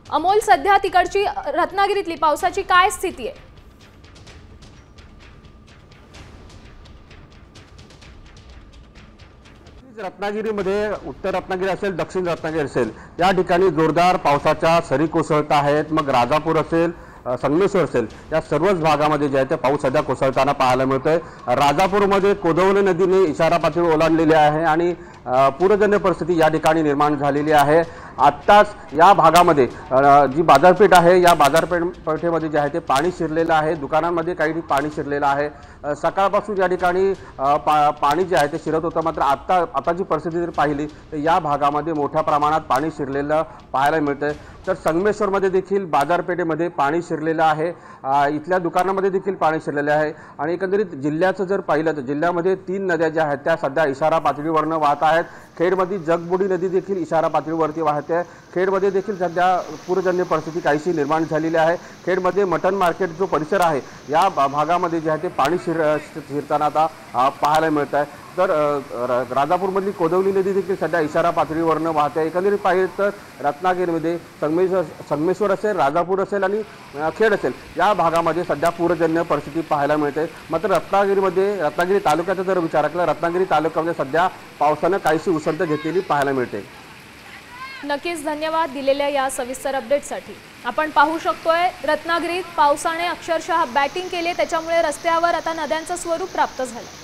अमोल, सध्या तिकडची रत्नागिरीतली पावसाची काय स्थिती आहे? रत्नागिरीमध्ये उत्तर रत्नागिरी असेल, दक्षिण रत्नागिरी असेल, या ठिकाणी जोरदार पावसाच्या सरी कोसळत आहेत। मग राजापूर असेल, संगमेश्वर असेल, या सर्वच भागामध्ये जे आहे ते पाऊस सध्या कोसळताना पाहायला मिळतोय। राजापूरमध्ये कोदवली नदीने इशारा पातळी ओलांडलेली आहे आणि पूरजन्य परिस्थिती या ठिकाणी निर्माण झालेली आहे। आत्ताच या भागामध्ये जी बाजारपेठ आहे, या बाजारपेठेमध्ये जे आहे ते पाणी शिरलेलं आहे। दुकानांमध्ये काही पाणी शिरलेलं आहे। सकाळपासून या ठिकाणी पाणी जे आहे ते शिरत होतं, मात्र आता जी परिस्थिती जर पाहिली तर या भागामध्ये मोठ्या प्रमाणात पाणी शिरलेलं पाहायला मिळतंय। तर संगमेश्वरमध्ये देखील बाजारपेठेमध्ये पाणी शिरलेलं आहे। इथल्या दुकानांमध्ये देखील पाणी शिरलेलं आहे आणि एकंदरीत जिल्ह्याचं जर पाहिलं तर जिल्ह्यामध्ये 3 नद्या ज्या आहेत त्या सध्या इशारा पातळीवरनं वाहत आहेत। खेडमध्ये जगबुडी नदी देखील इशारा पातळीवरती वाहते आहे। खेडमध्ये देखील सध्या पूरजन्य परिस्थिती काहीशी निर्माण झालेली आहे। खेडमध्ये मटन मार्केट जो परिसर आहे या भागामध्ये जे आहे ते पाणी शिरताना आता पाहायला मिळत आहे। तर राजापूरमधली कोदवली नदी देखील सध्या इशारा पातळीवरनं वाहते आहे। एकंदरीत पाहिलं तर रत्नागिरीमध्ये संगमेश्वर असेल, राजापूर असेल आणि खेड असेल, या भागामध्ये सध्या पूरजन्य परिस्थिती पाहायला मिळते। मात्र रत्नागिरी तालुक्याचा जर विचार केला, रत्नागिरी तालुक्यामध्ये सध्या पावसानं काहीशी उसंत घेतलेली पाहायला मिळते। नक्कीच धन्यवाद दिलेल्या या सविस्तर अपडेटसाठी। आपण पाहू शकतोय रत्नागिरीत पावसाने अक्षरशः बॅटिंग केली, त्याच्यामुळे रस्त्यावर आता नद्यांचं स्वरूप प्राप्त झालं।